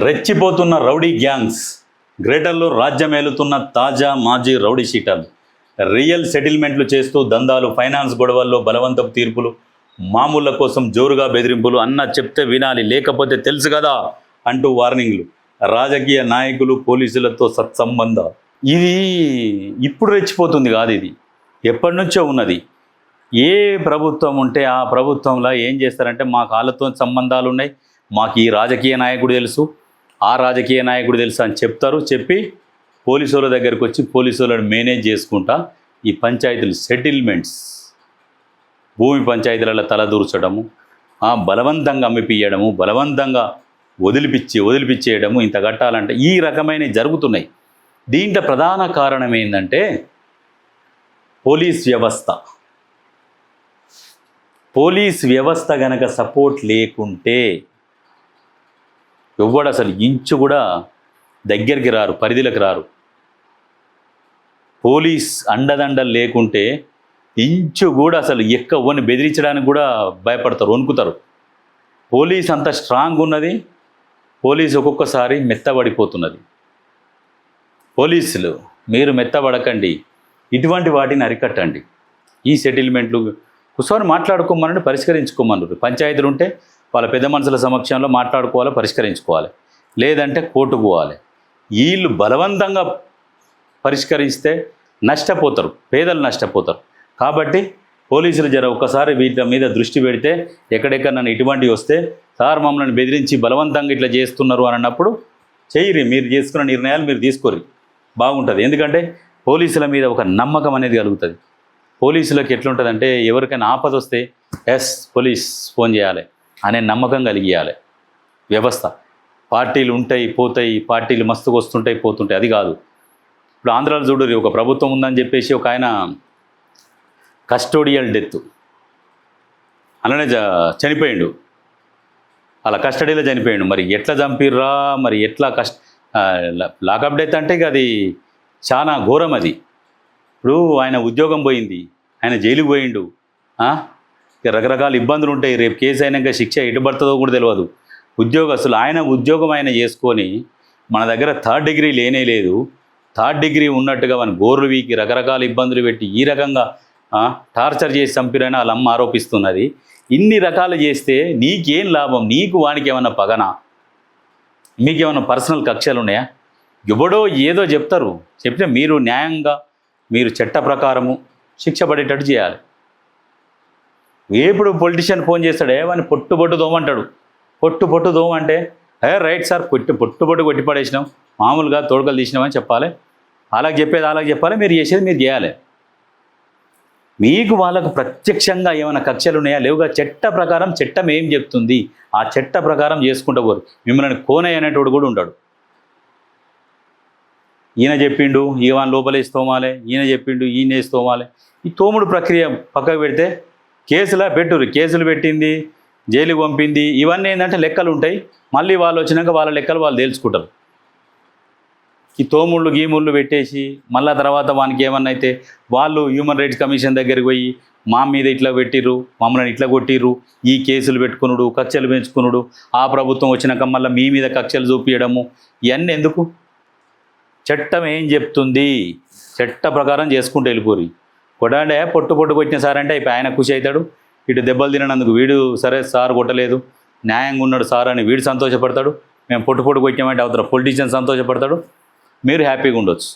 రెచ్చిపోతున్న rowdy gangs, గ్రేటర్లో రాజ్యమేలుతున్న తాజా మాజీ rowdy షీటర్లు, real సెటిల్మెంట్లు చేస్తూ దందాలు, ఫైనాన్స్ గొడవల్లో బలవంతపు తీర్పులు, మామూళ్ళ కోసం జోరుగా బెదిరింపులు, అన్న చెప్తే వినాలి లేకపోతే తెలుసు కదా అంటూ వార్నింగ్లు, రాజకీయ నాయకులు పోలీసులతో సత్సంబంధాలు. ఇది ఇప్పుడు రెచ్చిపోతుంది కాదు, ఇది ఎప్పటి నుంచో ఉన్నది. ఏ ప్రభుత్వం ఉంటే ఆ ప్రభుత్వంలో ఏం చేస్తారంటే మాకు వాళ్ళతో సంబంధాలు ఉన్నాయి, మాకు ఈ రాజకీయ నాయకుడు తెలుసు, ఆ రాజకీయ నాయకుడు తెలుసు అని చెప్తారు. చెప్పి పోలీసుల దగ్గరికి వచ్చి పోలీసులను మేనేజ్ చేసుకుంటా ఈ పంచాయతీలు సెటిల్మెంట్స్, భూమి పంచాయతీలలో తలదూర్చడము, బలవంతంగా అమ్మిపియడము, బలవంతంగా వదిలిపిచ్చేయడము, ఇంత కట్టాలంటే ఈ రకమైనవి జరుగుతున్నాయి. దీంట్లో ప్రధాన కారణం ఏంటంటే పోలీస్ వ్యవస్థ గనక సపోర్ట్ లేకుంటే ఎవ్వడు అసలు ఇంచు కూడా దగ్గరికి రారు, పరిధిలకు రారు. పోలీస్ అండదండలు లేకుంటే ఇంచు కూడా అసలు ఎక్కవని బెదిరించడానికి కూడా భయపడతారు, వణుకుతారు. పోలీస్ అంత స్ట్రాంగ్ ఉన్నది, పోలీస్ ఒక్కొక్కసారి మెత్తబడిపోతున్నది. పోలీసులు మీరు మెత్తబడకండి, ఇటువంటి వాటిని అరికట్టండి. ఈ సెటిల్మెంట్లు కూర్చొని మాట్లాడుకోమని పరిష్కరించుకోమన్నారు. పంచాయతీలు ఉంటే వాళ్ళ పెద్ద మనుషుల సమక్షంలో మాట్లాడుకోవాలి, పరిష్కరించుకోవాలి. లేదంటే కోర్టుకు పోవాలి. వీళ్ళు బలవంతంగా పరిష్కరిస్తే నష్టపోతారు, పేదలు నష్టపోతారు. కాబట్టి పోలీసులు ఒక్కసారి వీటి మీద దృష్టి పెడితే ఎక్కడెక్కడ నన్ను ఇటువంటివి వస్తే సార్ మమ్మల్ని బెదిరించి బలవంతంగా ఇట్లా చేస్తున్నారు అని అన్నప్పుడు చెయ్యి, మీరు చేసుకున్న నిర్ణయాలు మీరు తీసుకోరు, బాగుంటుంది. ఎందుకంటే పోలీసుల మీద ఒక నమ్మకం అనేది కలుగుతుంది. పోలీసులకు ఎట్లుంటుందంటే ఎవరికైనా ఆపద వస్తే ఎస్ పోలీస్ ఫోన్ చేయాలి అనే నమ్మకం కలిగియాలి. వ్యవస్థ పార్టీలు ఉంటాయి పోతాయి, పార్టీలు మస్తుగా వస్తుంటాయి పోతుంటాయి, అది కాదు. ఇప్పుడు ఆంధ్రాలో చూడరు, ఒక ప్రభుత్వం ఉందని చెప్పేసి ఒక ఆయన కస్టోడియల్ డెత్ అలానే చనిపోయిండు, అలా కస్టడీలో చనిపోయిండు. మరి ఎట్లా చంపిర్రా, మరి ఎట్లా లాకప్ డెత్ అంటే ఇక అది చాలా ఘోరం. అది ఇప్పుడు ఆయన ఉద్యోగం పోయింది, ఆయన జైలుకు పోయిండు, రకరకాల ఇబ్బందులు ఉంటాయి. రేపు కేసు అయినాక శిక్ష ఎటు పడుతుందో కూడా తెలియదు. ఉద్యోగస్తులు ఆయన ఉద్యోగం ఆయన చేసుకొని మన దగ్గర 3rd డిగ్రీ లేనే లేదు, 3rd డిగ్రీ ఉన్నట్టుగా మన గోర్లు వీకి రకరకాల ఇబ్బందులు పెట్టి ఈ రకంగా టార్చర్ చేసి చంపిరని వాళ్ళ అమ్మ ఆరోపిస్తున్నది. ఇన్ని రకాలు చేస్తే నీకేం లాభం? నీకు వానికి ఏమన్నా పగనా? మీకేమన్నా పర్సనల్ కక్షలు ఉన్నాయా? ఎవడో ఏదో చెప్తారు, చెప్తే మీరు న్యాయంగా మీరు చట్ట ప్రకారము శిక్ష పడేటట్టు చేయాలి. ఎప్పుడు పొలిటీషియన్ ఫోన్ చేస్తాడు, వాడిని పొట్టు దోమంటాడు. పొట్టు దోమంటే రైట్ సార్, పొట్టు కొట్టి పడేసినాం, మామూలుగా తోడుకలు తీసినామని చెప్పాలి. అలాగ చెప్పాలి, మీరు చేసేది మీరు చేయాలి. మీకు వాళ్ళకు ప్రత్యక్షంగా ఏమైనా కక్షలు ఉన్నాయా లేవుగా? చట్ట ప్రకారం చట్టం ఏం చెప్తుంది ఆ చట్ట ప్రకారం చేసుకుంటూ పోరు. మిమ్మల్ని కోనయ్య అనేటోడు కూడా ఉంటాడు. ఈయన చెప్పిండు ఈవన్ లోపలేసి తోమాలి, ఈయన చెప్పిండు ఈయన వేసి తోమాలి. ఈ తోముడు ప్రక్రియ పక్కకు పెడితే కేసులు పెట్టింది, జైలుకు పంపింది, ఇవన్నీ ఏంటంటే లెక్కలు ఉంటాయి. మళ్ళీ వాళ్ళు వచ్చినాక వాళ్ళ లెక్కలు వాళ్ళు తేల్చుకుంటారు. ఈ తోముళ్ళు గీముళ్ళు పెట్టేసి మళ్ళీ తర్వాత వానికి ఏమన్నా అయితే వాళ్ళు హ్యూమన్ రైట్స్ కమిషన్ దగ్గరికి పోయి మా మీద ఇట్లా పెట్టిర్రు, మమ్మల్ని ఇట్లా కొట్టిర్రు, ఈ కేసులు పెట్టుకునుడు, కక్షలు పెంచుకునుడు, ఆ ప్రభుత్వం వచ్చినాక మళ్ళీ మీ మీద కక్షలు చూపించడము, ఇవన్నీ ఎందుకు? చట్టం ఏం చెప్తుంది చట్ట ప్రకారం చేసుకుంటూ వెళ్ళిపోరు. కొట్టాడే పొట్టు కొట్టిన సార్ అంటే ఇప్పుడు ఆయన ఖుషి అవుతాడు, ఇటు దెబ్బలు తిననందుకు వీడు సరే సార్ కొట్టలేదు న్యాయంగా ఉన్నాడు సార్ అని వీడు సంతోషపడతాడు. మేము పొట్టు కొట్టామంటే అవతల పొలిటీషియన్ సంతోషపడతాడు, మీరు హ్యాపీగా ఉండొచ్చు.